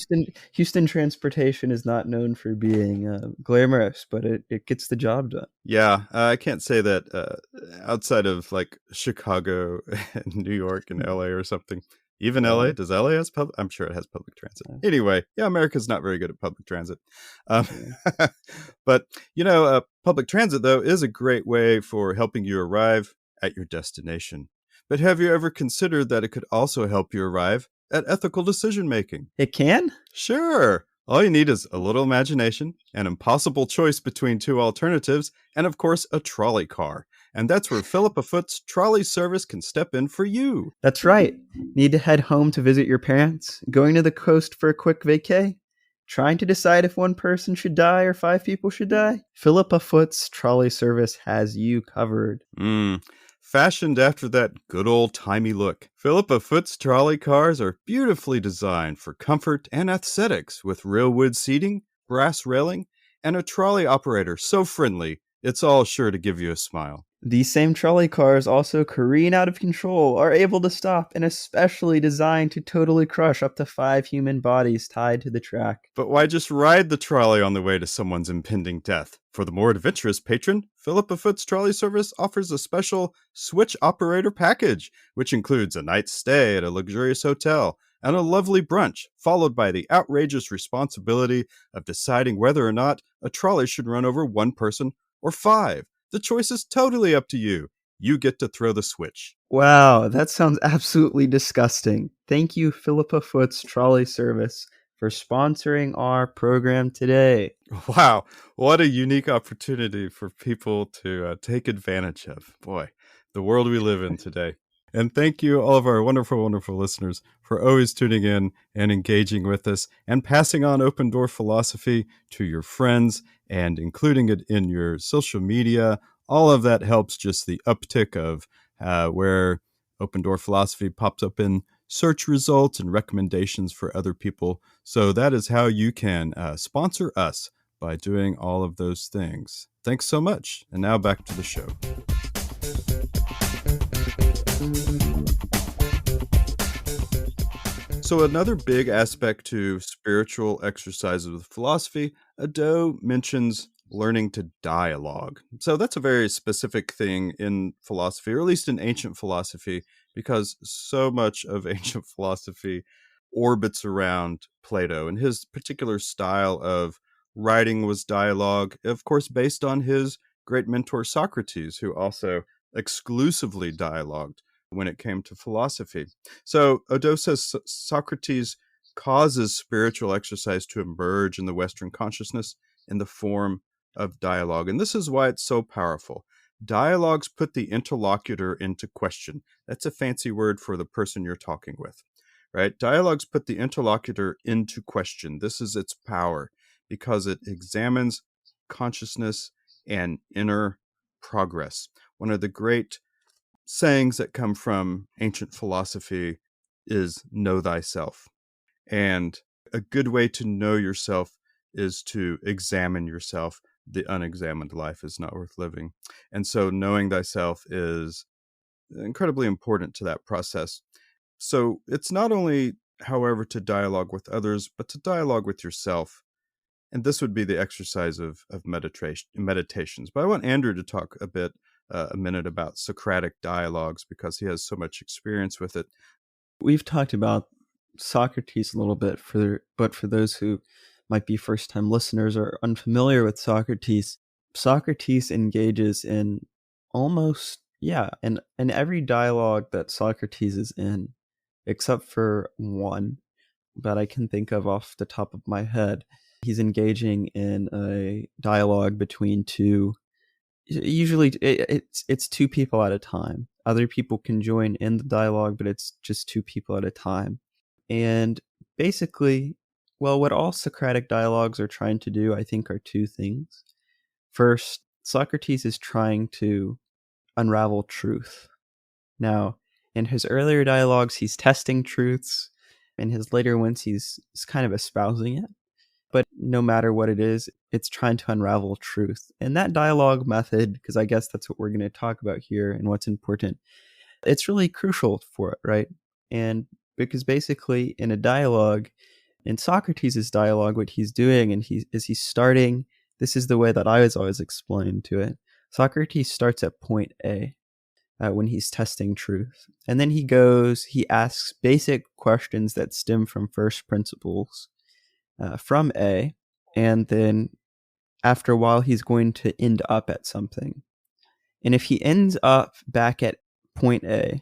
Houston transportation is not known for being glamorous, but it gets the job done. Yeah, I can't say that outside of like Chicago and New York and LA or something. Even LA? Really? Does LA has public? I'm sure it has public transit. Yeah. Anyway, yeah, America's not very good at public transit. Um, Yeah. but, public transit, though, is a great way for helping you arrive at your destination. But have you ever considered that it could also help you arrive at ethical decision making? It can? Sure. All you need is a little imagination, an impossible choice between two alternatives, and of course, a trolley car. And that's where Philippa Foot's trolley service can step in for you. That's right. Need to head home to visit your parents? Going to the coast for a quick vacay? Trying to decide if one person should die or 5 people should die? Philippa Foot's trolley service has you covered. Fashioned after that good old-timey look, Philippa Foot's trolley cars are beautifully designed for comfort and aesthetics with real wood seating, brass railing, and a trolley operator so friendly, it's all sure to give you a smile. These same trolley cars also careen out of control, are able to stop, and especially designed to totally crush up to 5 human bodies tied to the track. But why just ride the trolley on the way to someone's impending death? For the more adventurous patron, Philippa Foot's trolley service offers a special switch operator package, which includes a night's stay at a luxurious hotel and a lovely brunch, followed by the outrageous responsibility of deciding whether or not a trolley should run over 1 person or 5. The choice is totally up to you. You get to throw the switch. Wow, that sounds absolutely disgusting. Thank you, Philippa Foot's trolley service, for sponsoring our program today. Wow, what a unique opportunity for people to take advantage of. Boy, the world we live in today. And thank you, all of our wonderful, wonderful listeners, for always tuning in and engaging with us and passing on Open Door Philosophy to your friends and including it in your social media. All of that helps just the uptick of where Open Door Philosophy pops up in search results and recommendations for other people. So that is how you can sponsor us, by doing all of those things. Thanks so much. And now back to the show. So another big aspect to spiritual exercises with philosophy, Hadot mentions learning to dialogue. So that's a very specific thing in philosophy, or at least in ancient philosophy, because so much of ancient philosophy orbits around Plato, and his particular style of writing was dialogue, of course, based on his great mentor Socrates, who also exclusively dialogued when it came to philosophy. So Hadot says Socrates causes spiritual exercise to emerge in the Western consciousness in the form of dialogue. And this is why it's so powerful. Dialogues put the interlocutor into question. That's a fancy word for the person you're talking with, right? Dialogues put the interlocutor into question. This is its power because it examines consciousness and inner progress. One of the great sayings that come from ancient philosophy is know thyself. And a good way to know yourself is to examine yourself. The unexamined life is not worth living. And so knowing thyself is incredibly important to that process. So it's not only, however, to dialogue with others, but to dialogue with yourself. And this would be the exercise of meditations. But I want Andrew to talk a minute about Socratic dialogues, because he has so much experience with it. We've talked about Socrates a little bit, but for those who might be first-time listeners or unfamiliar with Socrates, Socrates engages in in every dialogue that Socrates is in, except for one that I can think of off the top of my head. He's engaging in a dialogue between two. Usually, it's 2 people at a time. Other people can join in the dialogue, but it's just 2 people at a time. And basically, well, what all Socratic dialogues are trying to do, I think, are 2 things. First, Socrates is trying to unravel truth. Now, in his earlier dialogues, he's testing truths. In his later ones, he's kind of espousing it. But no matter what it is, it's trying to unravel truth. And that dialogue method, because I guess that's what we're going to talk about here and what's important, it's really crucial for it, right? And because basically in a dialogue, in Socrates' dialogue, what he's doing and he's starting, this is the way that I was always explained to it. Socrates starts at point A. when he's testing truth. And then he asks basic questions that stem from first principles from A, and then after a while, he's going to end up at something. And if he ends up back at point A,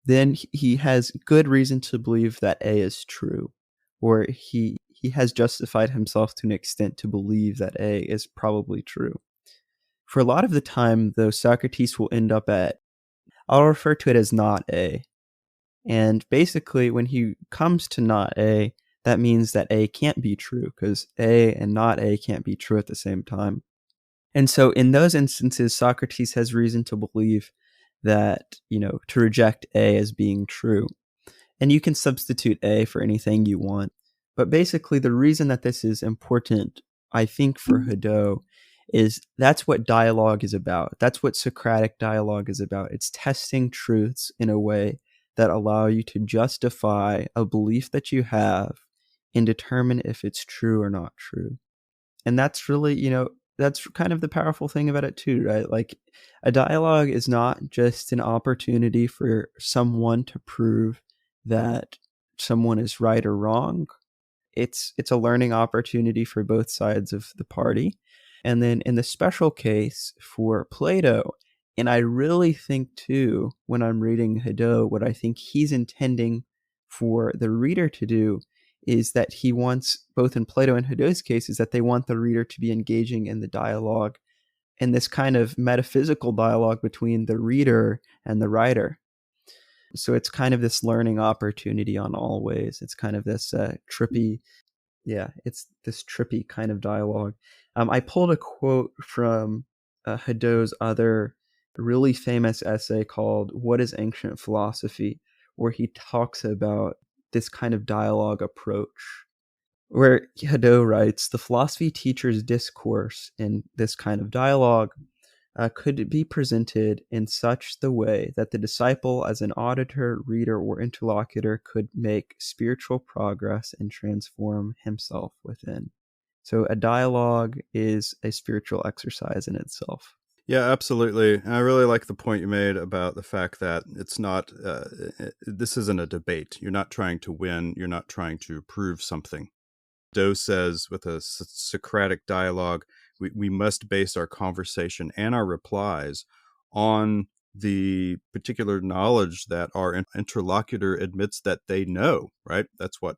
then he has good reason to believe that A is true, or he has justified himself to an extent to believe that A is probably true. For a lot of the time, though, Socrates will end up at, I'll refer to it as not A. And basically, when he comes to not A, that means that A can't be true, because A and not A can't be true at the same time. And so in those instances, Socrates has reason to believe that, to reject A as being true. And you can substitute A for anything you want. But basically, the reason that this is important, I think, for Hadot is that's what dialogue is about. That's what Socratic dialogue is about. It's testing truths in a way that allow you to justify a belief that you have and determine if it's true or not true. And that's really, that's kind of the powerful thing about it too, right? Like, a dialogue is not just an opportunity for someone to prove that someone is right or wrong. It's a learning opportunity for both sides of the party. And then in the special case for Plato, and I really think too, when I'm reading Hadot, what I think he's intending for the reader to do is that he wants, both in Plato and Hadot's case, is that they want the reader to be engaging in the dialogue, in this kind of metaphysical dialogue between the reader and the writer. So it's kind of this learning opportunity on all ways. It's kind of this trippy kind of dialogue. I pulled a quote from Hadot's other really famous essay called What is Ancient Philosophy?, where he talks about this kind of dialogue approach, where Hadot writes, the philosophy teacher's discourse in this kind of dialogue could be presented in such the way that the disciple, as an auditor, reader, or interlocutor, could make spiritual progress and transform himself within. So a dialogue is a spiritual exercise in itself. Yeah, absolutely. And I really like the point you made about the fact that it's not, this isn't a debate. You're not trying to win. You're not trying to prove something. Doe says with a Socratic dialogue, we must base our conversation and our replies on the particular knowledge that our interlocutor admits that they know, right? That's what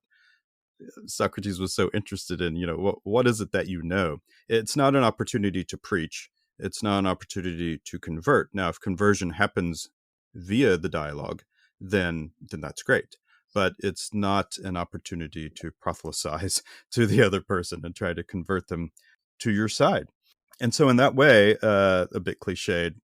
Socrates was so interested in. What is it that you know? It's not an opportunity to preach. It's not an opportunity to convert. Now, if conversion happens via the dialogue, then that's great. But it's not an opportunity to proselytize to the other person and try to convert them to your side. And so in that way, a bit cliched,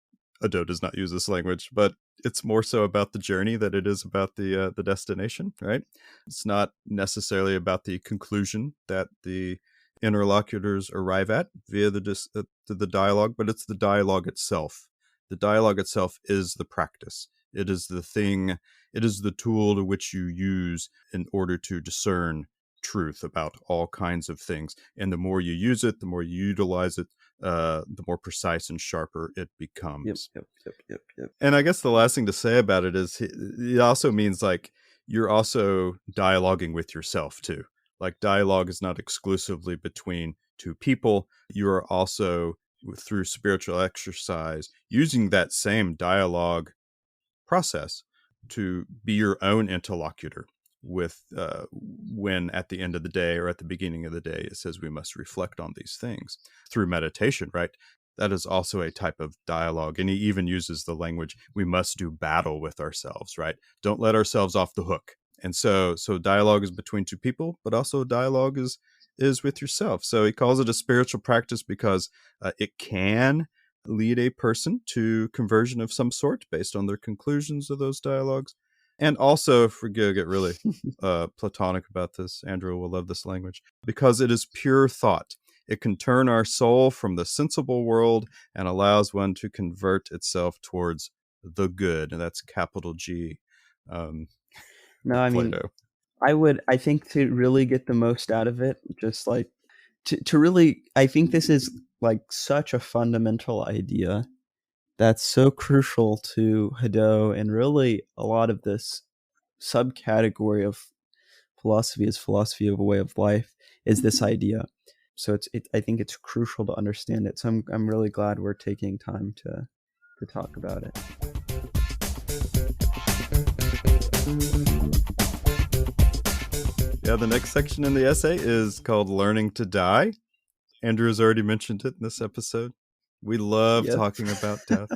Hadot does not use this language, but it's more so about the journey than it is about the destination, right? It's not necessarily about the conclusion that the interlocutors arrive at via the dialogue, but it's the dialogue itself. The dialogue itself is the practice. It is the thing, it is the tool to which you use in order to discern truth about all kinds of things. And the more you use it, the more you utilize it, the more precise and sharper it becomes. Yep. And I guess the last thing to say about it is it also means like you're also dialoguing with yourself too. Like dialogue is not exclusively between two people. You are also, through spiritual exercise, using that same dialogue process to be your own interlocutor with when at the end of the day or at the beginning of the day it says we must reflect on these things through meditation, right? That is also a type of dialogue. And he even uses the language, we must do battle with ourselves, right? Don't let ourselves off the hook. And so dialogue is between two people, but also dialogue is with yourself. So he calls it a spiritual practice because it can lead a person to conversion of some sort based on their conclusions of those dialogues. And also, if we're going to get really platonic about this, Andrew will love this language, because it is pure thought. It can turn our soul from the sensible world and allows one to convert itself towards the good. And that's capital G. No, I mean, I think to really get the most out of it, just like to really, I think this is like such a fundamental idea that's so crucial to Hadot and really a lot of this subcategory of philosophy is philosophy of a way of life is this idea. So I think it's crucial to understand it. So I'm really glad we're taking time to talk about it. Yeah, the next section in the essay is called Learning to Die. Andrew has already mentioned it in this episode. We love Yep. talking about death.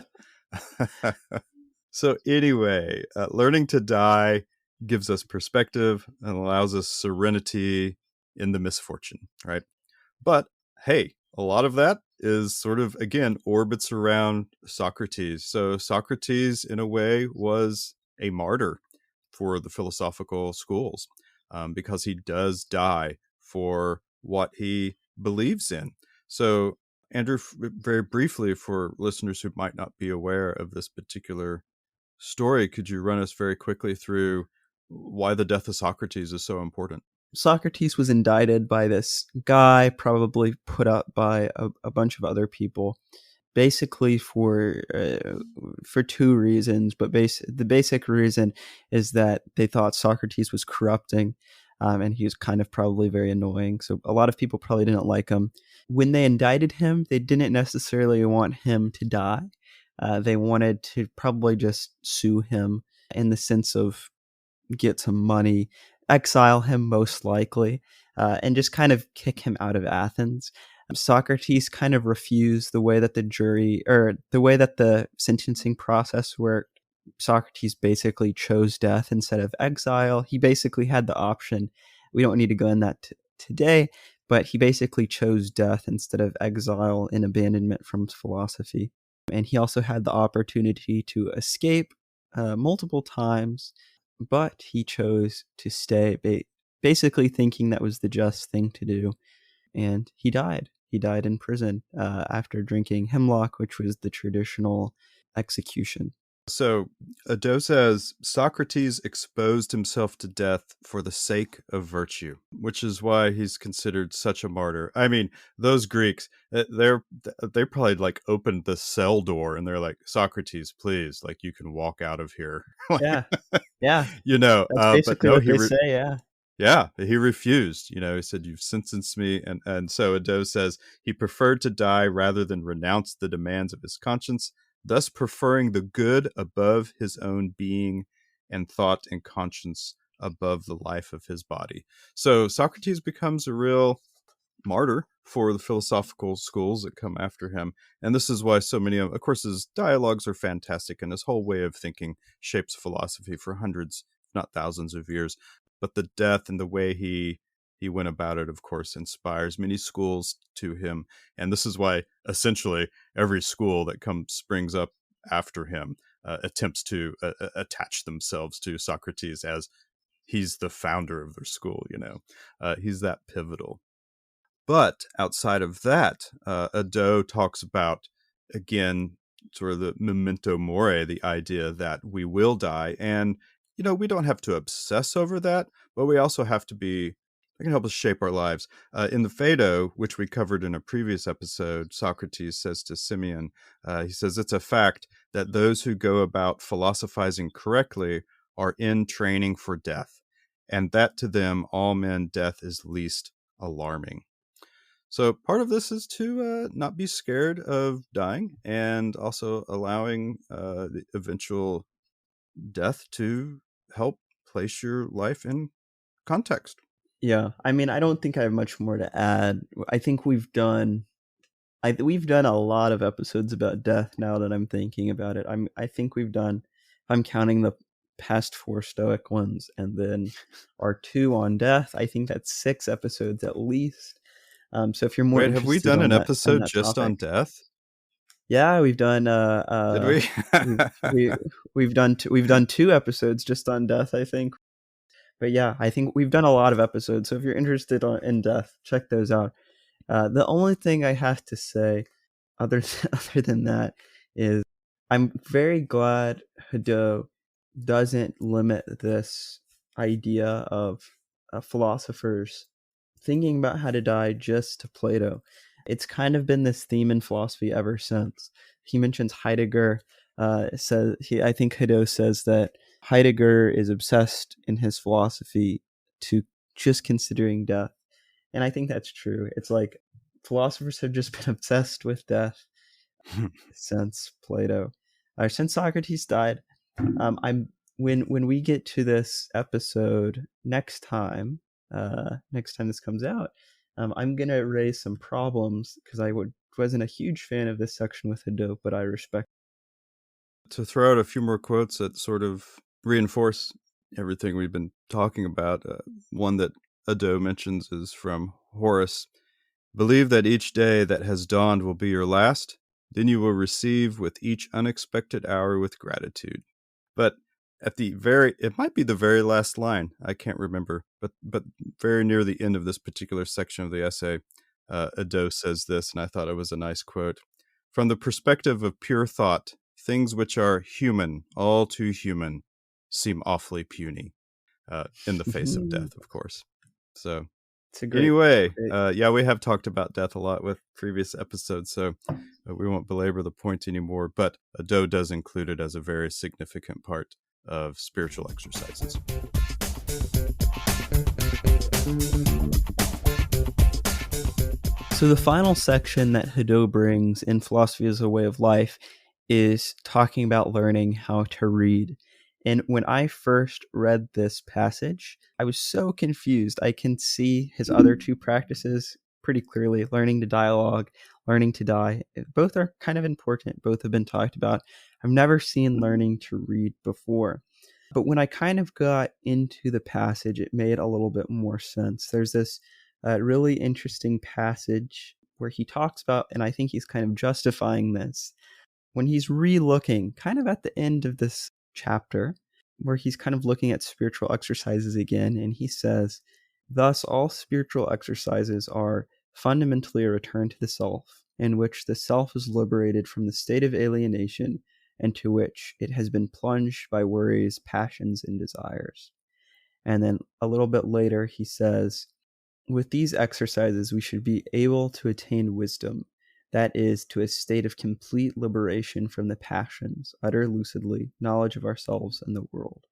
So anyway, learning to die gives us perspective and allows us serenity in the misfortune, right? But hey, a lot of that is sort of, again, orbits around Socrates. So Socrates, in a way, was a martyr for the philosophical schools because he does die for what he believes in. So, Andrew, very briefly, for listeners who might not be aware of this particular story, could you run us very quickly through why the death of Socrates is so important? Socrates was indicted by this guy, probably put up by a bunch of other people, basically for two reasons. But the basic reason is that they thought Socrates was corrupting, and he was kind of probably very annoying. So a lot of people probably didn't like him. When they indicted him, they didn't necessarily want him to die. They wanted to probably just sue him in the sense of get some money, exile him most likely, and just kind of kick him out of Athens. Socrates kind of refused the way that the way that the sentencing process worked. Socrates basically chose death instead of exile. He basically had the option. We don't need to go in that today, but he basically chose death instead of exile and abandonment from philosophy. And he also had the opportunity to escape multiple times, but he chose to stay, basically thinking that was the just thing to do. And he died. He died in prison after drinking hemlock, which was the traditional execution. So, Hadot says Socrates exposed himself to death for the sake of virtue, which is why he's considered such a martyr. I mean, those Greeks, they probably like opened the cell door and they're like, Socrates, please, like you can walk out of here. Yeah, yeah, that's But basically no, what they say. Yeah, yeah, he refused. He said, "You've sentenced me," and so Hadot says he preferred to die rather than renounce the demands of his conscience, thus preferring the good above his own being, and thought and conscience above the life of his body. So Socrates becomes a real martyr for the philosophical schools that come after him, and this is why so many of course, his dialogues are fantastic, and his whole way of thinking shapes philosophy for hundreds, if not thousands, of years. But the death and the way he went about it, of course, inspires many schools to him. And this is why essentially every school that springs up after him attempts to attach themselves to Socrates as he's the founder of their school. He's that pivotal. But outside of that, Hadot talks about, again, sort of the memento mori, the idea that we will die. And, we don't have to obsess over that, but we also have to it can help us shape our lives. In the Phaedo, which we covered in a previous episode, Socrates says to Simeon, he says, it's a fact that those who go about philosophizing correctly are in training for death, and that to them all men death is least alarming. So part of this is to not be scared of dying, and also allowing the eventual death to help place your life in context. yeah. I mean, I don't think I have much more to add. I think we've done a lot of episodes about death. Now that I'm thinking about it, I think we've done. I'm counting the past 4 Stoic ones, and then our 2 on death. I think that's 6 episodes at least. So if you're more Wait, have we interested done on an that episode just on topic, death? yeah, we've done. Did we? We've done 2 episodes just on death, I think. But yeah, I think we've done a lot of episodes. So if you're interested in death, check those out. The only thing I have to say, other than that, is I'm very glad Hadot doesn't limit this idea of philosophers thinking about how to die just to Plato. It's kind of been this theme in philosophy ever since. he mentions Heidegger. I think Hadot says that Heidegger is obsessed in his philosophy to just considering death. And I think that's true. It's like philosophers have just been obsessed with death since Plato, or since Socrates died. I'm when we get to this episode next time this comes out, I'm gonna raise some problems because wasn't a huge fan of this section with Hadot, but I respect. To throw out a few more quotes that sort of reinforce everything we've been talking about, one that Hadot mentions is from Horace. Believe that each day that has dawned will be your last, then you will receive with each unexpected hour with gratitude. But at it might be the very last line, I can't remember, but very near the end of this particular section of the essay, Hadot says this, and I thought it was a nice quote. From the perspective of pure thought, things which are human, all too human, seem awfully puny, in the face of death, of course. So anyway, yeah, we have talked about death a lot with previous episodes, so we won't belabor the point anymore, but Hadot does include it as a very significant part of spiritual exercises. So the final section that Hadot brings in Philosophy as a Way of Life is talking about learning how to read. And when I first read this passage, I was so confused. I can see his other two practices pretty clearly, learning to dialogue, learning to die. Both are kind of important. Both have been talked about. I've never seen learning to read before. But when I kind of got into the passage, it made a little bit more sense. There's this really interesting passage where he talks about, and I think he's kind of justifying this, when he's re-looking kind of at the end of this chapter, where he's kind of looking at spiritual exercises again, and he says, thus all spiritual exercises are fundamentally a return to the self, in which the self is liberated from the state of alienation and to which it has been plunged by worries, passions, and desires. And then a little bit later, he says, with these exercises, we should be able to attain wisdom, that is, to a state of complete liberation from the passions, utter lucidly, knowledge of ourselves and the world.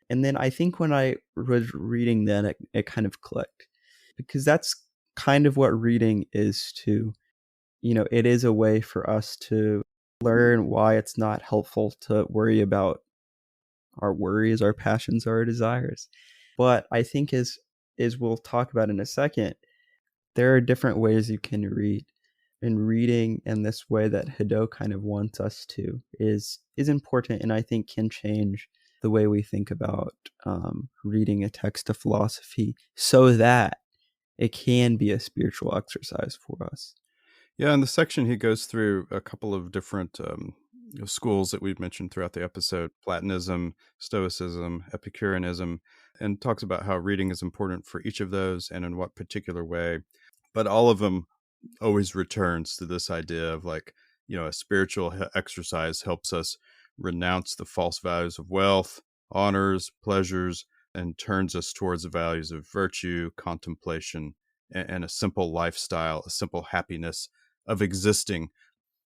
And then I think when I was reading that, it kind of clicked, because that's kind of what reading is too. It is a way for us to learn why it's not helpful to worry about our worries, our passions, our desires. But I think as we'll talk about in a second, there are different ways you can read. And reading in this way that Hadot kind of wants us to is important, and I think can change the way we think about reading a text of philosophy so that it can be a spiritual exercise for us. Yeah, in the section he goes through a couple of different schools that we've mentioned throughout the episode: Platonism, Stoicism, Epicureanism, and talks about how reading is important for each of those and in what particular way. But all of them always returns to this idea of a spiritual exercise helps us renounce the false values of wealth, honors, pleasures, and turns us towards the values of virtue, contemplation, and a simple lifestyle, a simple happiness of existing.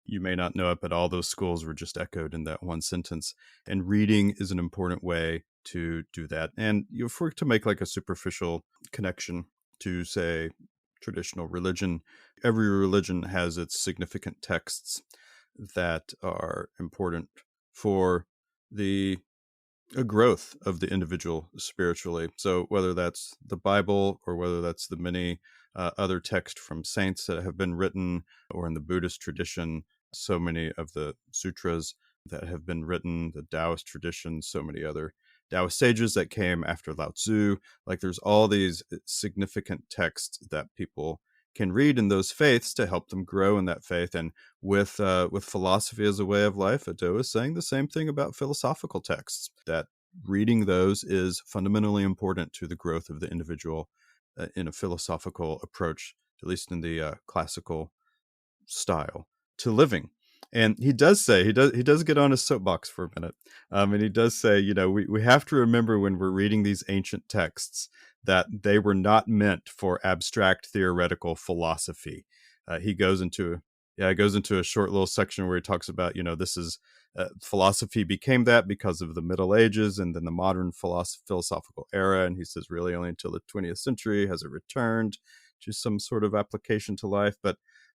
You may not know it, but all those schools were just echoed in that one sentence. And reading is an important way to do that. And if we're to make a superficial connection to, say, traditional religion, every religion has its significant texts that are important for the growth of the individual spiritually. So whether that's the Bible or whether that's the many other texts from saints that have been written, or in the Buddhist tradition, so many of the sutras that have been written, the Taoist tradition, so many other Taoist sages that came after Lao Tzu. There's all these significant texts that people can read in those faiths to help them grow in that faith. And with philosophy as a way of life, Hadot is saying the same thing about philosophical texts, that reading those is fundamentally important to the growth of the individual in a philosophical approach, at least in the classical style, to living. And he does say, he does get on his soapbox for a minute. And he does say, we have to remember when we're reading these ancient texts that they were not meant for abstract theoretical philosophy. He goes into Yeah, it goes into a short little section where he talks about, this is philosophy became that because of the Middle Ages and then the modern philosophical era. And he says, really, only until the 20th century has it returned to some sort of application to life. But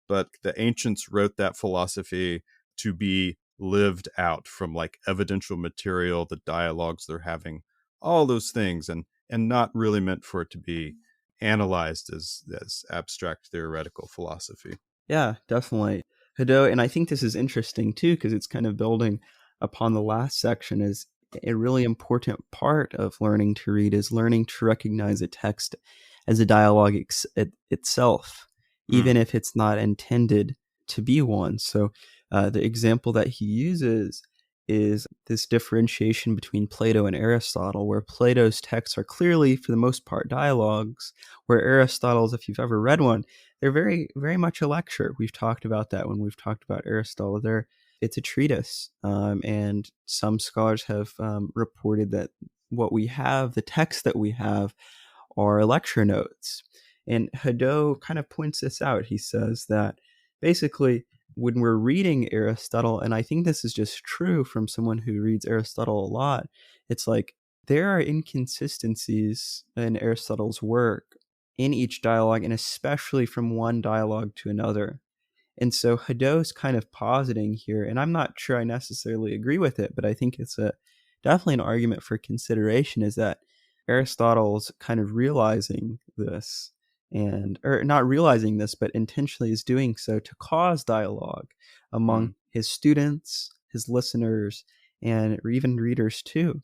the ancients wrote that philosophy to be lived out from like evidential material, the dialogues they're having, all those things, and not really meant for it to be analyzed as abstract theoretical philosophy. Yeah, definitely. Hadot, and I think this is interesting too, because it's kind of building upon the last section, is a really important part of learning to read is learning to recognize a text as a dialogue itself, even if it's not intended to be one. So the example that he uses is this differentiation between Plato and Aristotle, where Plato's texts are clearly, for the most part, dialogues, where Aristotle's, if you've ever read one, they're very, very much a lecture. We've talked about that when we've talked about Aristotle. It's a treatise, and some scholars have reported that what we have, the text that we have, are lecture notes. And Hadot kind of points this out. He says that basically, when we're reading Aristotle, and I think this is just true from someone who reads Aristotle a lot, it's like there are inconsistencies in Aristotle's work in each dialogue, and especially from one dialogue to another. And so Hadot's kind of positing here, and I'm not sure I necessarily agree with it, but I think it's definitely an argument for consideration, is that Aristotle's kind of realizing this, or not realizing this, but intentionally is doing so to cause dialogue among his students, his listeners, and even readers too.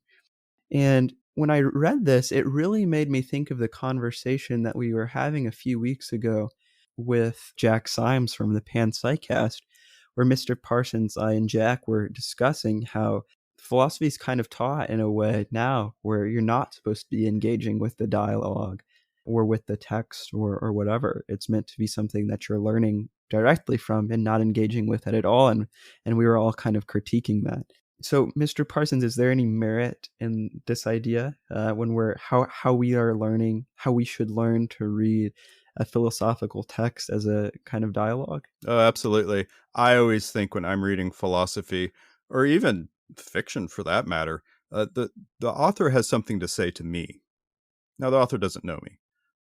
And when I read this, it really made me think of the conversation that we were having a few weeks ago with Jack Symes from the Panpsycast, where Mr. Parsons, I, and Jack were discussing how philosophy is kind of taught in a way now where you're not supposed to be engaging with the dialogue or with the text or whatever. It's meant to be something that you're learning directly from and not engaging with it at all. And we were all kind of critiquing that. So, Mr. Parsons, is there any merit in this idea when we're how we are learning, how we should learn to read a philosophical text as a kind of dialogue? Oh, absolutely. I always think when I'm reading philosophy, or even fiction for that matter, the author has something to say to me. Now, the author doesn't know me,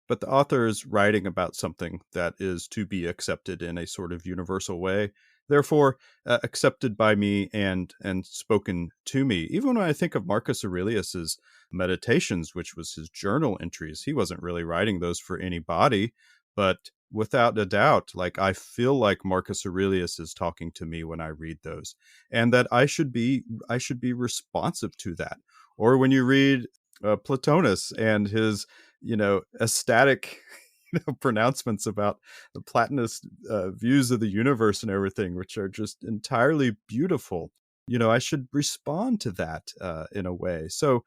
but the author is writing about something that is to be accepted in a sort of universal way, therefore accepted by me and spoken to me. Even when I think of Marcus Aurelius's Meditations, which was his journal entries, he wasn't really writing those for anybody, but without a doubt, like, I feel like Marcus Aurelius is talking to me when I read those, and that I should be responsive to that. Or when you read Plotinus and his, ecstatic pronouncements about the Platonist views of the universe and everything, which are just entirely beautiful. I should respond to that in a way. So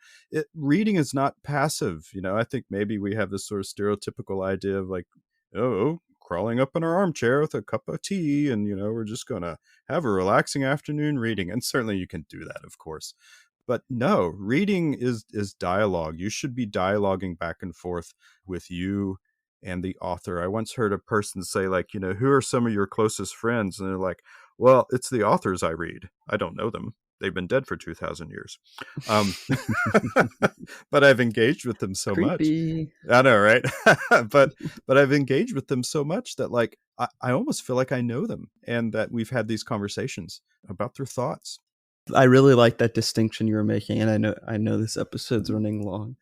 reading is not passive. I think maybe we have this sort of stereotypical idea of like, oh, crawling up in our armchair with a cup of tea and, we're just going to have a relaxing afternoon reading. And certainly you can do that, of course. But no, reading is dialogue. You should be dialoguing back and forth with you and the author. I once heard a person say, like, who are some of your closest friends? And they're like, well, it's the authors I read. I don't know them. They've been dead for 2,000 years. But I've engaged with them so Creepy. much. I know, right? but I've engaged with them so much that, like, I almost feel like I know them and that we've had these conversations about their thoughts. I really like that distinction you were making, and I know this episode's running long,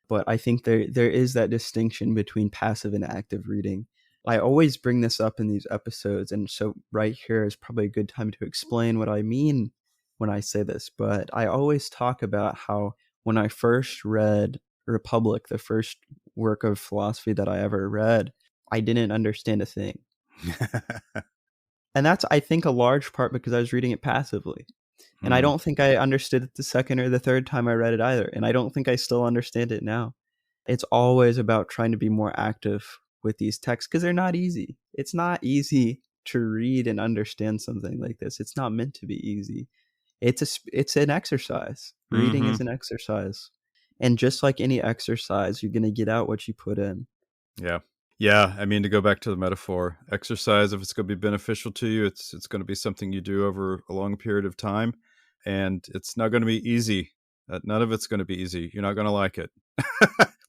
but I think there is that distinction between passive and active reading. I always bring this up in these episodes, and so right here is probably a good time to explain what I mean when I say this. But I always talk about how when I first read Republic, the first work of philosophy that I ever read, I didn't understand a thing. And that's, I think, a large part because I was reading it passively. And I don't think I understood it the second or the third time I read it either. And I don't think I still understand it now. It's always about trying to be more active with these texts because they're not easy. It's not easy to read and understand something like this. It's not meant to be easy. It's an exercise. Reading is an exercise. And just like any exercise, you're going to get out what you put in. Yeah. Yeah, I mean, to go back to the metaphor, exercise, if it's going to be beneficial to you, it's going to be something you do over a long period of time, and it's not going to be easy. None of it's going to be easy. You're not going to like it.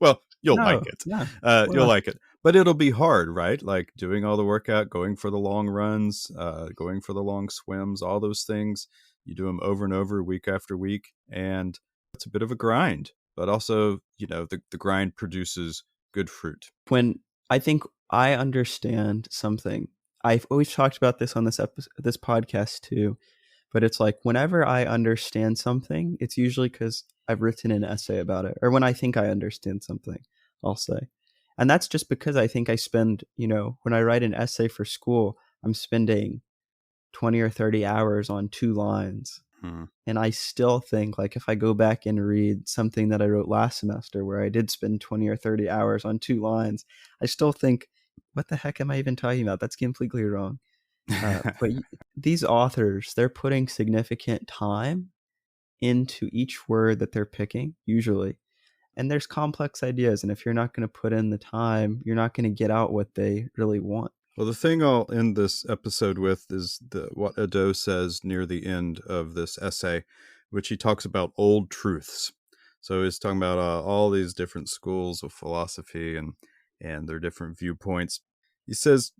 Well, you'll like No, it. yeah. You'll Well, like it, but it'll be hard, right? Like doing all the workout, going for the long runs, going for the long swims, all those things. You do them over and over, week after week, and it's a bit of a grind. But also, the grind produces good fruit. when I think I understand something, I've always talked about this on this podcast too, but it's like whenever I understand something, it's usually because I've written an essay about it, or when I think I understand something, I'll say. And that's just because I think I spend, when I write an essay for school, I'm spending 20 or 30 hours on 2 lines. Hmm. And I still think, like, if I go back and read something that I wrote last semester where I did spend 20 or 30 hours on 2 lines, I still think, what the heck am I even talking about? That's completely wrong. But these authors, they're putting significant time into each word that they're picking, usually. And there's complex ideas. And if you're not going to put in the time, you're not going to get out what they really want. Well, the thing I'll end this episode with is what Hadot says near the end of this essay, which he talks about old truths. So he's talking about all these different schools of philosophy and their different viewpoints. He says,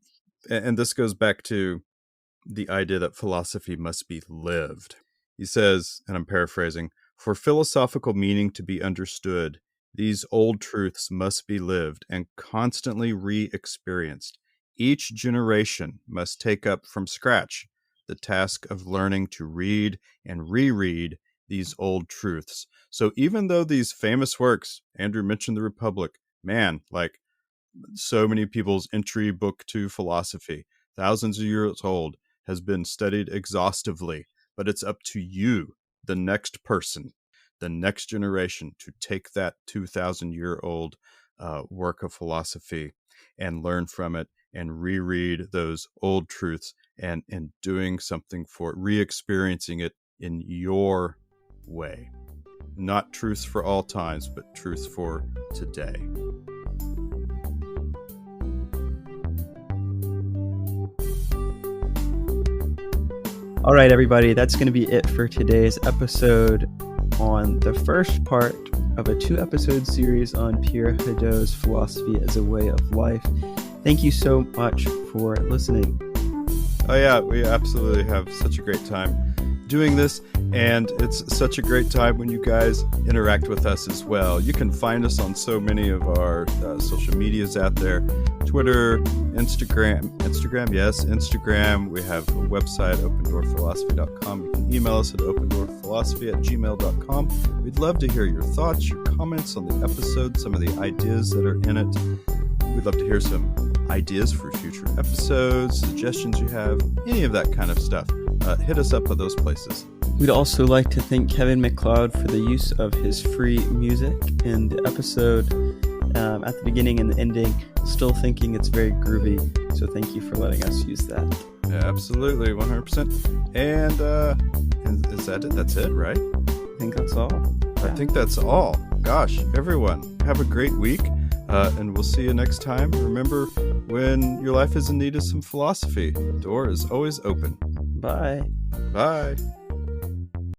and this goes back to the idea that philosophy must be lived. He says, and I'm paraphrasing, for philosophical meaning to be understood, these old truths must be lived and constantly re-experienced. Each generation must take up from scratch the task of learning to read and reread these old truths. So even though these famous works, Andrew mentioned the Republic, man, like so many people's entry book to philosophy, thousands of years old, has been studied exhaustively, but it's up to you, the next person, the next generation, to take that 2,000-year-old work of philosophy and learn from it and reread those old truths and doing something for it, re-experiencing it in your way. Not truths for all times, but truths for today. All right, everybody, that's going to be it for today's episode on the first part of a 2-episode series on Pierre Hadot's Philosophy as a Way of Life. Thank you so much for listening. Oh yeah, we absolutely have such a great time doing this, and it's such a great time when you guys interact with us as well. You can find us on so many of our social medias out there. Twitter, Instagram, yes, Instagram. We have a website, opendoorphilosophy.com. You can email us at opendoorphilosophy@gmail.com. We'd love to hear your thoughts, your comments on the episode, some of the ideas that are in it. We'd love to hear some ideas for future episodes, suggestions you have, any of that kind of stuff. Hit us up at those places. We'd also like to thank Kevin MacLeod for the use of his free music in the episode at the beginning and the ending. Still thinking it's very groovy, so thank you for letting us use that. Yeah, absolutely, 100%. And is that it? That's it, right? I think that's all. I think that's all. Gosh, everyone, have a great week, and we'll see you next time. Remember, when your life is in need of some philosophy, the door is always open. Bye. Bye.